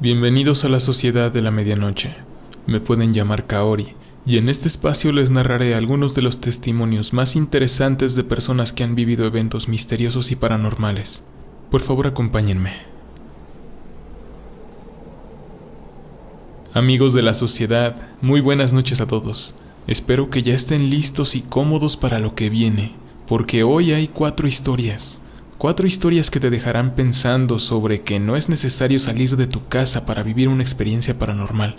Bienvenidos a la Sociedad de la Medianoche. Me pueden llamar Kaori, y en este espacio les narraré algunos de los testimonios más interesantes de personas que han vivido eventos misteriosos y paranormales. Por favor, acompáñenme. Amigos de la Sociedad, muy buenas noches a todos. Espero que ya estén listos y cómodos para lo que viene, porque hoy hay 4 historias. 4 historias que te dejarán pensando sobre que no es necesario salir de tu casa para vivir una experiencia paranormal.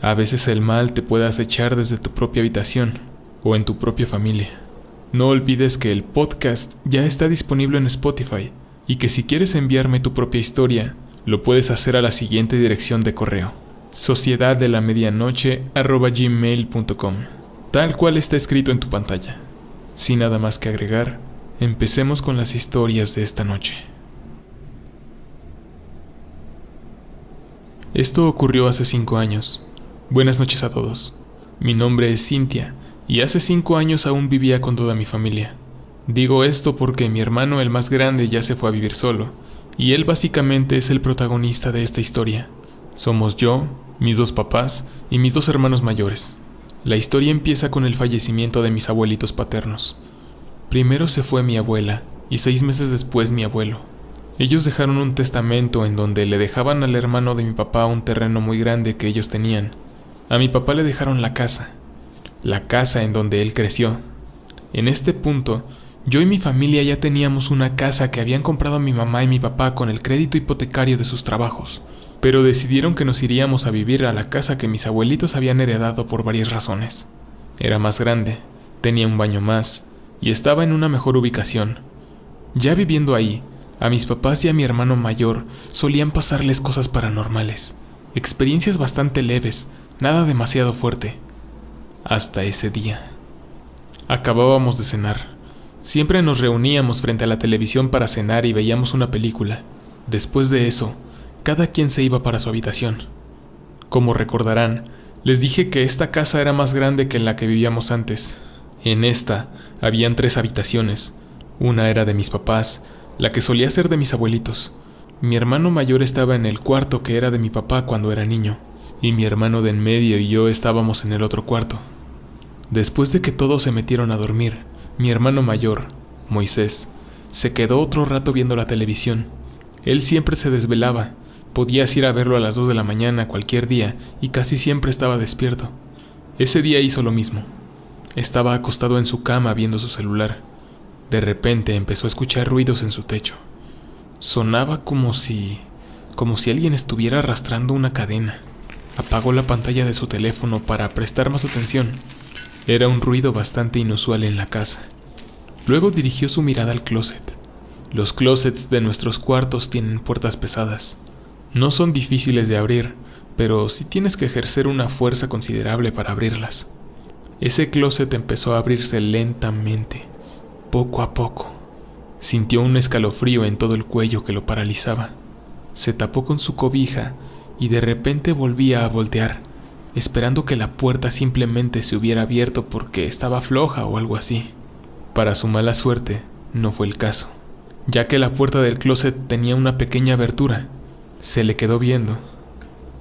A veces el mal te puede acechar desde tu propia habitación o en tu propia familia. No olvides que el podcast ya está disponible en Spotify y que si quieres enviarme tu propia historia, lo puedes hacer a la siguiente dirección de correo: sociedaddelamedianoche@gmail.com, tal cual está escrito en tu pantalla. Sin nada más que agregar, empecemos con las historias de esta noche. Esto ocurrió hace 5 años. Buenas noches a todos. Mi nombre es Cintia y hace 5 años aún vivía con toda mi familia. Digo esto porque mi hermano, el más grande, ya se fue a vivir solo, y él básicamente es el protagonista de esta historia. Somos yo, mis 2 papás y mis 2 hermanos mayores. La historia empieza con el fallecimiento de mis abuelitos paternos. Primero se fue mi abuela y 6 meses después mi abuelo. Ellos dejaron un testamento en donde le dejaban al hermano de mi papá un terreno muy grande que ellos tenían. A mi papá le dejaron la casa en donde él creció. En este punto, yo y mi familia ya teníamos una casa que habían comprado mi mamá y mi papá con el crédito hipotecario de sus trabajos, pero decidieron que nos iríamos a vivir a la casa que mis abuelitos habían heredado por varias razones. Era más grande, tenía un baño más y estaba en una mejor ubicación. Ya viviendo ahí, a mis papás y a mi hermano mayor solían pasarles cosas paranormales, experiencias bastante leves, nada demasiado fuerte. Hasta ese día. Acabábamos de cenar. Siempre nos reuníamos frente a la televisión para cenar y veíamos una película. Después de eso, cada quien se iba para su habitación. Como recordarán, les dije que esta casa era más grande que en la que vivíamos antes. En esta habían 3 habitaciones. Una era de mis papás, la que solía ser de mis abuelitos. Mi hermano mayor estaba en el cuarto que era de mi papá cuando era niño, y mi hermano de en medio y yo estábamos en el otro cuarto. Después de que todos se metieron a dormir, mi hermano mayor, Moisés, se quedó otro rato viendo la televisión. Él siempre se desvelaba. Podías ir a verlo a las 2 de la mañana cualquier día y casi siempre estaba despierto. Ese día hizo lo mismo. Estaba acostado en su cama viendo su celular. De repente empezó a escuchar ruidos en su techo. Sonaba como si alguien estuviera arrastrando una cadena. Apagó la pantalla de su teléfono para prestar más atención. Era un ruido bastante inusual en la casa. Luego dirigió su mirada al closet. Los closets de nuestros cuartos tienen puertas pesadas. No son difíciles de abrir, pero sí tienes que ejercer una fuerza considerable para abrirlas. Ese closet empezó a abrirse lentamente, poco a poco. Sintió un escalofrío en todo el cuello que lo paralizaba. Se tapó con su cobija y de repente volvía a voltear, esperando que la puerta simplemente se hubiera abierto porque estaba floja o algo así. Para su mala suerte, no fue el caso, ya que la puerta del closet tenía una pequeña abertura. Se le quedó viendo.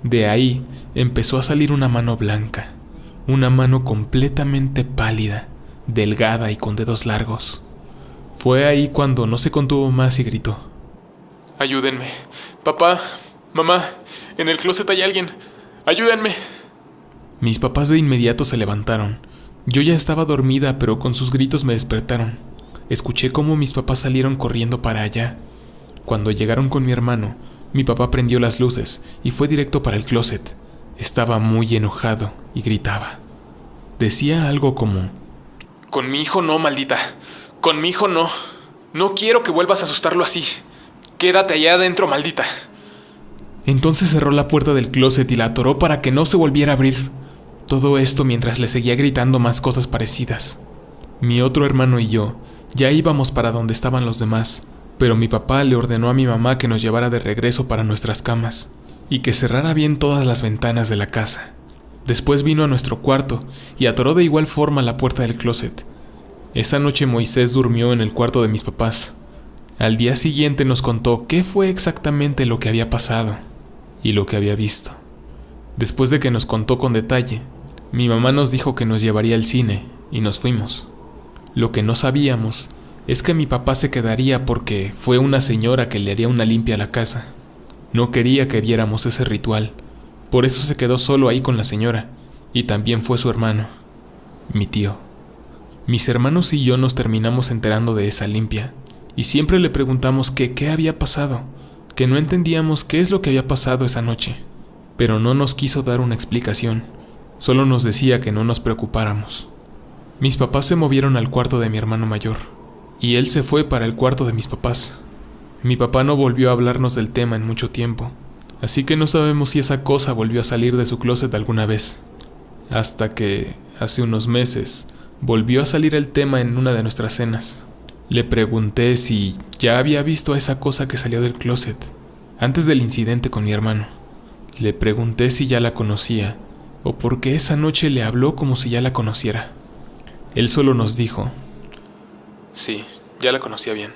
De ahí empezó a salir una mano blanca, una mano completamente pálida, delgada y con dedos largos. Fue ahí cuando no se contuvo más y gritó: «¡Ayúdenme! ¡Papá! ¡Mamá! ¡En el closet hay alguien! ¡Ayúdenme!». Mis papás de inmediato se levantaron. Yo ya estaba dormida, pero con sus gritos me despertaron. Escuché cómo mis papás salieron corriendo para allá. Cuando llegaron con mi hermano, mi papá prendió las luces y fue directo para el closet. Estaba muy enojado y gritaba. Decía algo como: «Con mi hijo no, maldita. Con mi hijo no. No quiero que vuelvas a asustarlo así. Quédate allá adentro, maldita». Entonces cerró la puerta del closet y la atoró para que no se volviera a abrir. Todo esto mientras le seguía gritando más cosas parecidas. Mi otro hermano y yo ya íbamos para donde estaban los demás, pero mi papá le ordenó a mi mamá que nos llevara de regreso para nuestras camas y que cerrara bien todas las ventanas de la casa. Después vino a nuestro cuarto y atoró de igual forma la puerta del closet. Esa noche Moisés durmió en el cuarto de mis papás. Al día siguiente nos contó qué fue exactamente lo que había pasado. y lo que había visto. Después de que nos contó con detalle, mi mamá nos dijo que nos llevaría al cine y nos fuimos. Lo que no sabíamos es que mi papá se quedaría porque fue una señora que le haría una limpia a la casa. No quería que viéramos ese ritual, por eso se quedó solo ahí con la señora, y también fue su hermano, mi tío. Mis hermanos y yo nos terminamos enterando de esa limpia, y siempre le preguntamos que qué había pasado, que no entendíamos qué es lo que había pasado esa noche, pero no nos quiso dar una explicación, solo nos decía que no nos preocupáramos. Mis papás se movieron al cuarto de mi hermano mayor, y él se fue para el cuarto de mis papás. Mi papá no volvió a hablarnos del tema en mucho tiempo, así que no sabemos si esa cosa volvió a salir de su closet alguna vez. Hasta que, hace unos meses, volvió a salir el tema en una de nuestras cenas. Le pregunté si ya había visto a esa cosa que salió del closet, antes del incidente con mi hermano. Le pregunté si ya la conocía, o por qué esa noche le habló como si ya la conociera. Él solo nos dijo: sí, ya la conocía bien.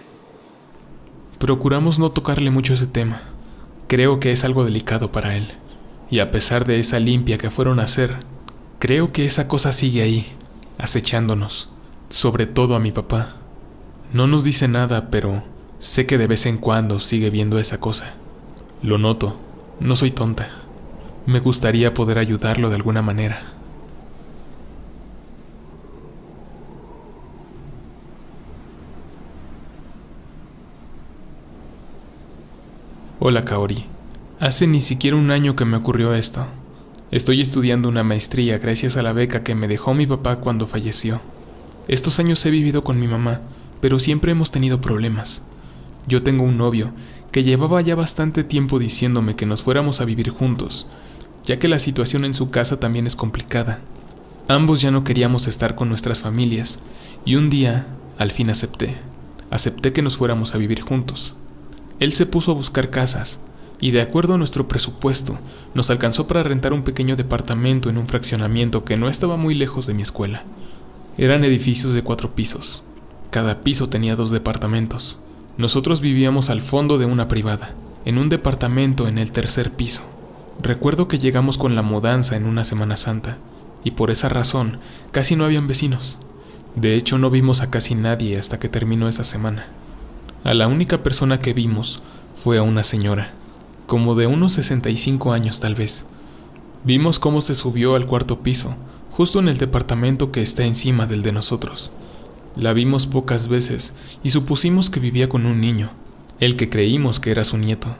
Procuramos no tocarle mucho ese tema. Creo que es algo delicado para él. Y a pesar de esa limpia que fueron a hacer, creo que esa cosa sigue ahí, acechándonos, sobre todo a mi papá. No nos dice nada, pero sé que de vez en cuando sigue viendo esa cosa. Lo noto, no soy tonta. Me gustaría poder ayudarlo de alguna manera. Hola Kaori, hace ni siquiera un año que me ocurrió esto. Estoy estudiando una maestría gracias a la beca que me dejó mi papá cuando falleció. Estos años he vivido con mi mamá, pero siempre hemos tenido problemas. Yo tengo un novio que llevaba ya bastante tiempo diciéndome que nos fuéramos a vivir juntos, ya que la situación en su casa también es complicada. Ambos ya no queríamos estar con nuestras familias, y un día, al fin acepté que nos fuéramos a vivir juntos. Él se puso a buscar casas, y de acuerdo a nuestro presupuesto, nos alcanzó para rentar un pequeño departamento en un fraccionamiento que no estaba muy lejos de mi escuela. Eran edificios de 4 pisos. Cada piso tenía 2 departamentos. Nosotros vivíamos al fondo de una privada, en un departamento en el 3er piso. Recuerdo que llegamos con la mudanza en una Semana Santa, y por esa razón casi no habían vecinos. De hecho, no vimos a casi nadie hasta que terminó esa semana. A la única persona que vimos fue a una señora, como de unos 65 años tal vez. Vimos cómo se subió al 4.º piso, justo en el departamento que está encima del de nosotros. La vimos pocas veces y supusimos que vivía con un niño, el que creímos que era su nieto,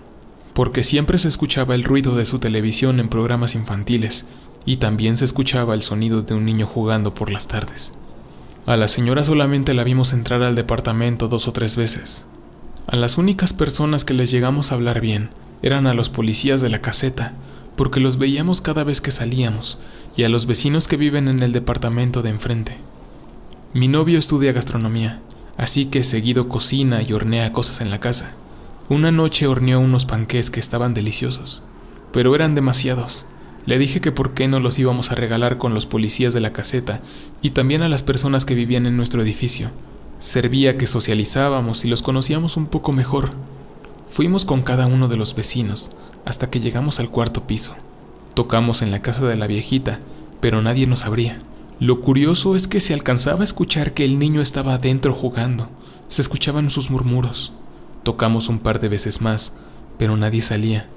porque siempre se escuchaba el ruido de su televisión en programas infantiles y también se escuchaba el sonido de un niño jugando por las tardes. A la señora solamente la vimos entrar al departamento 2 o 3 veces. A las únicas personas que les llegamos a hablar bien eran a los policías de la caseta, porque los veíamos cada vez que salíamos, y a los vecinos que viven en el departamento de enfrente. Mi novio estudia gastronomía, así que seguido cocina y hornea cosas en la casa. Una noche horneó unos panqués que estaban deliciosos, pero eran demasiados. Le dije que por qué no los íbamos a regalar con los policías de la caseta y también a las personas que vivían en nuestro edificio. Servía que socializábamos y los conocíamos un poco mejor. Fuimos con cada uno de los vecinos hasta que llegamos al 4.º piso. Tocamos en la casa de la viejita, pero nadie nos abría. Lo curioso es que se alcanzaba a escuchar que el niño estaba adentro jugando. Se escuchaban sus murmuros. Tocamos un par de veces más, pero nadie salía.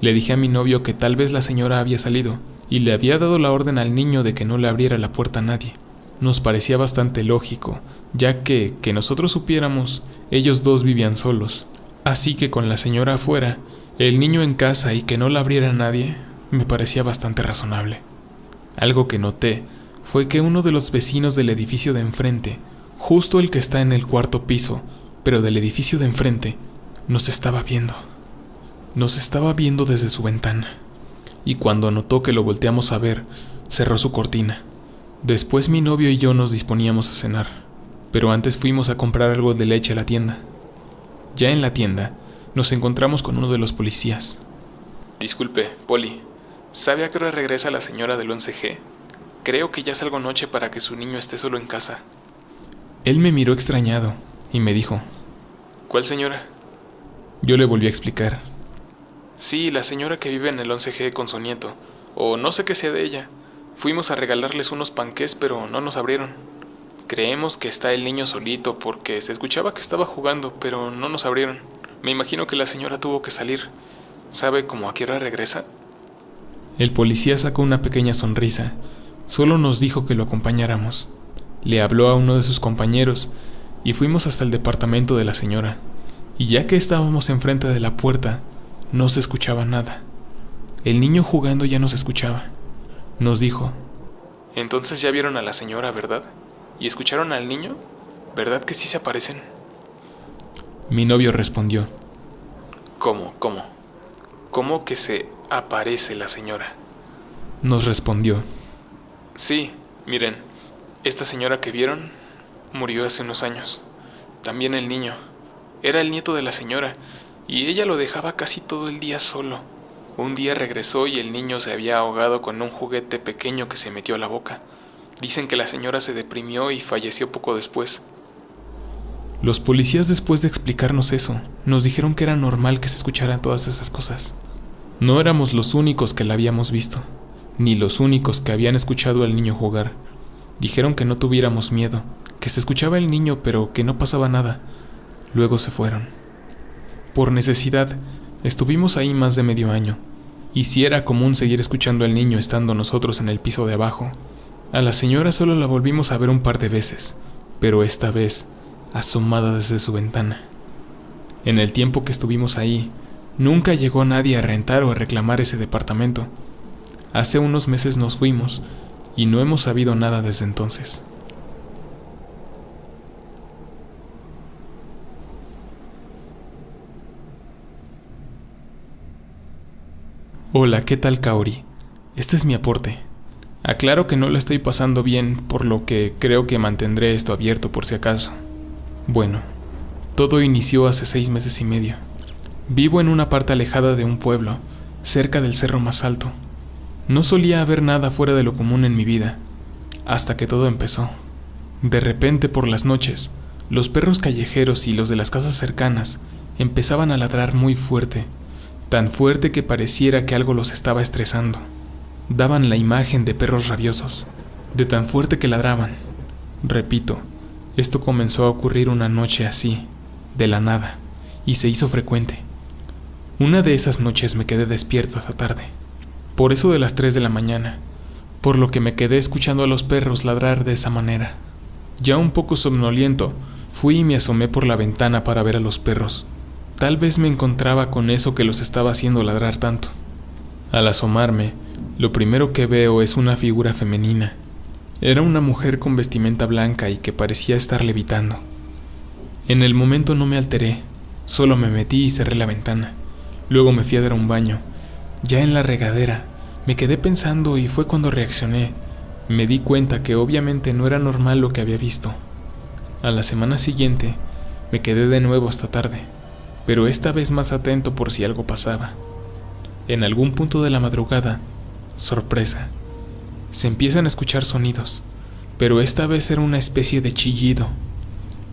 Le dije a mi novio que tal vez la señora había salido y le había dado la orden al niño de que no le abriera la puerta a nadie. Nos parecía bastante lógico, ya que nosotros supiéramos, ellos dos vivían solos. Así que con la señora afuera, el niño en casa y que no la abriera nadie, me parecía bastante razonable. Algo que noté fue que uno de los vecinos del edificio de enfrente, justo el que está en el 4.º piso, pero del edificio de enfrente, nos estaba viendo. Nos estaba viendo desde su ventana, y cuando notó que lo volteamos a ver, cerró su cortina. Después mi novio y yo nos disponíamos a cenar, pero antes fuimos a comprar algo de leche a la tienda. Ya en la tienda, nos encontramos con uno de los policías. Disculpe, Poli, ¿sabe a qué hora regresa la señora del 11G? Creo que ya es algo noche para que su niño esté solo en casa. Él me miró extrañado y me dijo: ¿Cuál señora? Yo le volví a explicar. Sí, la señora que vive en el 11G con su nieto, o no sé qué sea de ella. Fuimos a regalarles unos panqués, pero no nos abrieron. Creemos que está el niño solito porque se escuchaba que estaba jugando, pero no nos abrieron. Me imagino que la señora tuvo que salir. ¿Sabe cómo a qué hora regresa? El policía sacó una pequeña sonrisa. Solo nos dijo que lo acompañáramos. Le habló a uno de sus compañeros y fuimos hasta el departamento de la señora. Y ya que estábamos enfrente de la puerta, no se escuchaba nada. El niño jugando ya no se escuchaba. Nos dijo: entonces ya vieron a la señora, ¿verdad? ¿Y escucharon al niño? ¿Verdad que sí se aparecen? Mi novio respondió: ¿Cómo? ¿Cómo que se aparece la señora? Nos respondió: sí, miren, esta señora que vieron murió hace unos años. También el niño. Era el nieto de la señora y ella lo dejaba casi todo el día solo. Un día regresó y el niño se había ahogado con un juguete pequeño que se metió a la boca. Dicen que la señora se deprimió y falleció poco después. Los policías, después de explicarnos eso, nos dijeron que era normal que se escucharan todas esas cosas. No éramos los únicos que la habíamos visto, ni los únicos que habían escuchado al niño jugar. Dijeron que no tuviéramos miedo, que se escuchaba el niño pero que no pasaba nada. Luego se fueron. Por necesidad, estuvimos ahí más de medio año, y sí era común seguir escuchando al niño estando nosotros en el piso de abajo. A la señora solo la volvimos a ver un par de veces, pero esta vez asomada desde su ventana. En el tiempo que estuvimos ahí, nunca llegó nadie a rentar o a reclamar ese departamento. Hace unos meses nos fuimos y no hemos sabido nada desde entonces. Hola, ¿qué tal, Kaori? Este es mi aporte. Aclaro que no lo estoy pasando bien, por lo que creo que mantendré esto abierto por si acaso. Bueno, todo inició hace 6 meses y medio. Vivo en una parte alejada de un pueblo, cerca del cerro más alto. No solía haber nada fuera de lo común en mi vida, hasta que todo empezó. De repente, por las noches, los perros callejeros y los de las casas cercanas empezaban a ladrar muy fuerte, tan fuerte que pareciera que algo los estaba estresando. Daban la imagen de perros rabiosos, de tan fuerte que ladraban. Repito, esto comenzó a ocurrir una noche así, de la nada, y se hizo frecuente. Una de esas noches me quedé despierto hasta tarde, por eso de las 3 de la mañana, por lo que me quedé escuchando a los perros ladrar de esa manera. Ya un poco somnoliento, fui y me asomé por la ventana para ver a los perros. Tal vez me encontraba con eso que los estaba haciendo ladrar tanto. Al asomarme, lo primero que veo es una figura femenina. Era una mujer con vestimenta blanca y que parecía estar levitando. En el momento no me alteré, solo me metí y cerré la ventana. Luego me fui a dar un baño. Ya en la regadera, me quedé pensando y fue cuando reaccioné. Me di cuenta que obviamente no era normal lo que había visto. A la semana siguiente, me quedé de nuevo hasta tarde, pero esta vez más atento por si algo pasaba. En algún punto de la madrugada, sorpresa, se empiezan a escuchar sonidos, pero esta vez era una especie de chillido.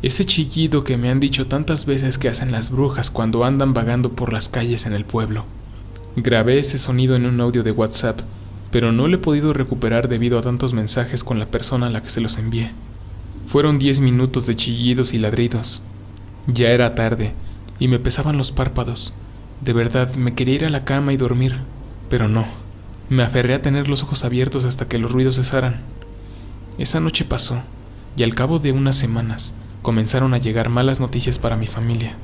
Ese chillido que me han dicho tantas veces que hacen las brujas cuando andan vagando por las calles en el pueblo. Grabé ese sonido en un audio de WhatsApp, pero no lo he podido recuperar debido a tantos mensajes con la persona a la que se los envié. Fueron 10 minutos de chillidos y ladridos. Ya era tarde y me pesaban los párpados. De verdad, me quería ir a la cama y dormir, pero no. Me aferré a tener los ojos abiertos hasta que los ruidos cesaran. Esa noche pasó, y al cabo de unas semanas, comenzaron a llegar malas noticias para mi familia.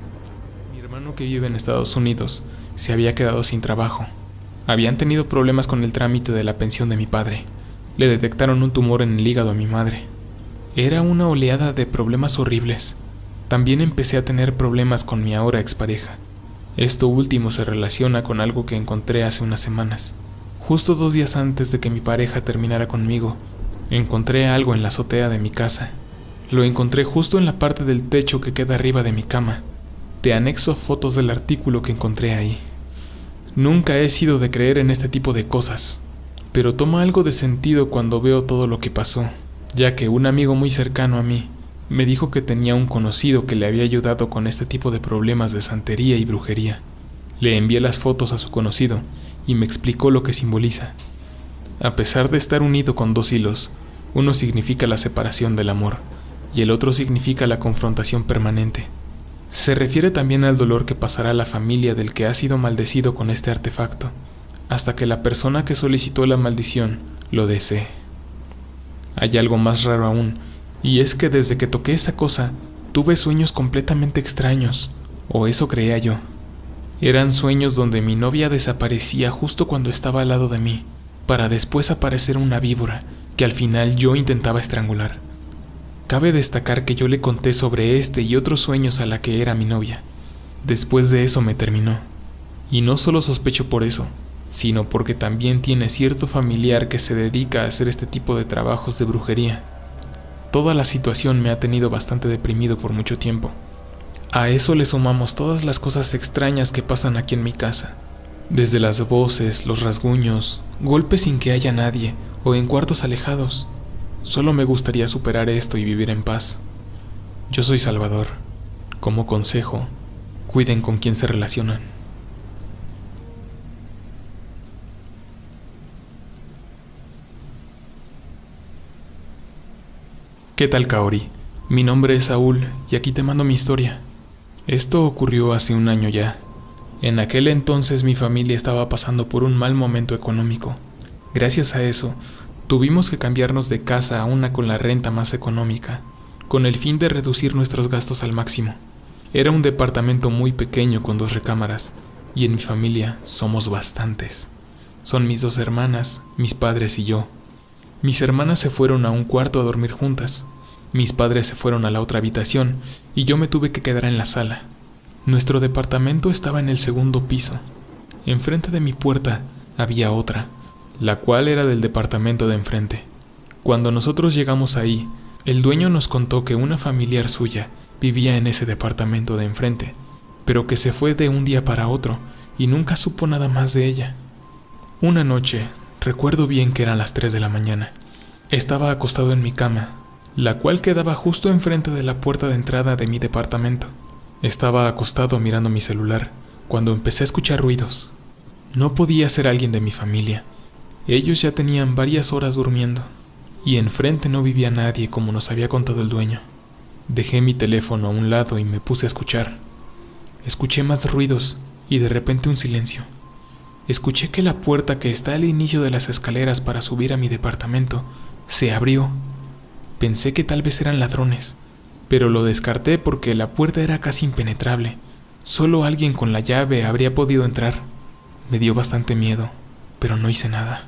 Mi hermano, que vive en Estados Unidos, se había quedado sin trabajo. Habían tenido problemas con el trámite de la pensión de mi padre. Le detectaron un tumor en el hígado a mi madre. Era una oleada de problemas horribles. También empecé a tener problemas con mi ahora expareja. Esto último se relaciona con algo que encontré hace unas semanas. Justo 2 días antes de que mi pareja terminara conmigo, encontré algo en la azotea de mi casa. Lo encontré justo en la parte del techo que queda arriba de mi cama. Te anexo fotos del artículo que encontré ahí. Nunca he sido de creer en este tipo de cosas, pero toma algo de sentido cuando veo todo lo que pasó, ya que un amigo muy cercano a mí me dijo que tenía un conocido que le había ayudado con este tipo de problemas de santería y brujería. Le envié las fotos a su conocido y me explicó lo que simboliza. A pesar de estar unido con 2 hilos, uno significa la separación del amor y el otro significa la confrontación permanente. Se refiere también al dolor que pasará la familia del que ha sido maldecido con este artefacto, hasta que la persona que solicitó la maldición lo desee. Hay algo más raro aún, y es que desde que toqué esa cosa, tuve sueños completamente extraños, o eso creía yo. Eran sueños donde mi novia desaparecía justo cuando estaba al lado de mí, para después aparecer una víbora que al final yo intentaba estrangular. Cabe destacar que yo le conté sobre este y otros sueños a la que era mi novia. Después de eso me terminó. Y no solo sospecho por eso, sino porque también tiene cierto familiar que se dedica a hacer este tipo de trabajos de brujería. Toda la situación me ha tenido bastante deprimido por mucho tiempo. A eso le sumamos todas las cosas extrañas que pasan aquí en mi casa. Desde las voces, los rasguños, golpes sin que haya nadie o en cuartos alejados. Solo me gustaría superar esto y vivir en paz. Yo soy Salvador. Como consejo, cuiden con quién se relacionan. ¿Qué tal, Kaori? Mi nombre es Saúl y aquí te mando mi historia. Esto ocurrió hace un año ya. En aquel entonces mi familia estaba pasando por un mal momento económico. Gracias a eso, tuvimos que cambiarnos de casa a una con la renta más económica, con el fin de reducir nuestros gastos al máximo. Era un departamento muy pequeño con 2 recámaras, y en mi familia somos bastantes. Son mis 2 hermanas, mis padres y yo. Mis hermanas se fueron a un cuarto a dormir juntas. Mis padres se fueron a la otra habitación y yo me tuve que quedar en la sala. Nuestro departamento estaba en el 2.º piso. Enfrente de mi puerta había otra, la cual era del departamento de enfrente. Cuando nosotros llegamos ahí, el dueño nos contó que una familiar suya vivía en ese departamento de enfrente, pero que se fue de un día para otro y nunca supo nada más de ella. Una noche, recuerdo bien que eran las 3 de la mañana, estaba acostado en mi cama, la cual quedaba justo enfrente de la puerta de entrada de mi departamento. Estaba acostado mirando mi celular, cuando empecé a escuchar ruidos. No podía ser alguien de mi familia. Ellos ya tenían varias horas durmiendo, y enfrente no vivía nadie como nos había contado el dueño. Dejé mi teléfono a un lado y me puse a escuchar. Escuché más ruidos, y de repente un silencio. Escuché que la puerta que está al inicio de las escaleras para subir a mi departamento se abrió. Pensé que tal vez eran ladrones, pero lo descarté porque la puerta era casi impenetrable. Solo alguien con la llave habría podido entrar. Me dio bastante miedo, pero no hice nada.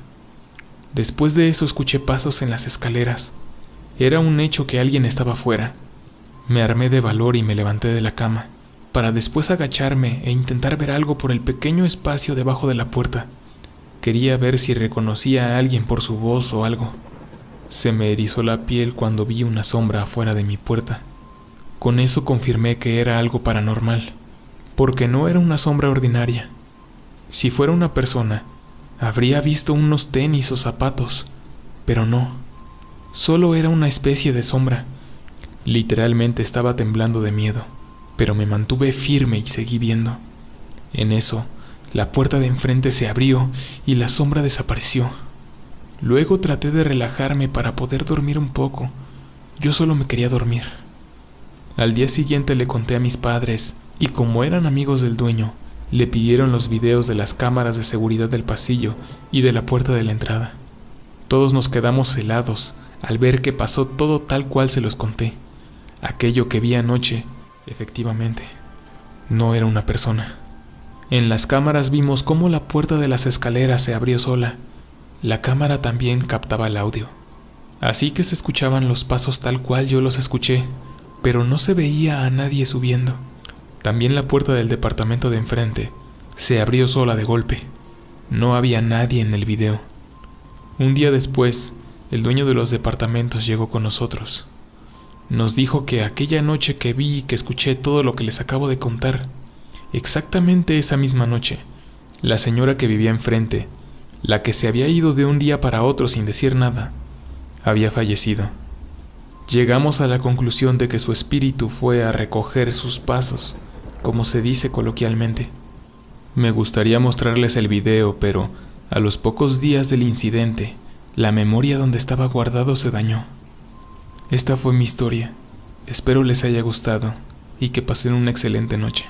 Después de eso escuché pasos en las escaleras. Era un hecho que alguien estaba afuera. Me armé de valor y me levanté de la cama, para después agacharme e intentar ver algo por el pequeño espacio debajo de la puerta. Quería ver si reconocía a alguien por su voz o algo. Se me erizó la piel cuando vi una sombra afuera de mi puerta. Con eso confirmé que era algo paranormal, porque no era una sombra ordinaria. Si fuera una persona, habría visto unos tenis o zapatos, pero no. Solo era una especie de sombra. Literalmente estaba temblando de miedo, pero me mantuve firme y seguí viendo. En eso, la puerta de enfrente se abrió y la sombra desapareció. Luego traté de relajarme para poder dormir un poco. Yo solo me quería dormir. Al día siguiente le conté a mis padres, y como eran amigos del dueño, le pidieron los videos de las cámaras de seguridad del pasillo y de la puerta de la entrada. Todos nos quedamos helados al ver que pasó todo tal cual se los conté. Aquello que vi anoche, efectivamente, no era una persona. En las cámaras vimos cómo la puerta de las escaleras se abrió sola. La cámara también captaba el audio. Así que se escuchaban los pasos tal cual yo los escuché, pero no se veía a nadie subiendo. También la puerta del departamento de enfrente se abrió sola de golpe. No había nadie en el video. Un día después, el dueño de los departamentos llegó con nosotros. Nos dijo que aquella noche que vi y que escuché todo lo que les acabo de contar, exactamente esa misma noche, la señora que vivía enfrente, la que se había ido de un día para otro sin decir nada, había fallecido. Llegamos a la conclusión de que su espíritu fue a recoger sus pasos, como se dice coloquialmente. Me gustaría mostrarles el video, pero a los pocos días del incidente, la memoria donde estaba guardado se dañó. Esta fue mi historia. Espero les haya gustado y que pasen una excelente noche.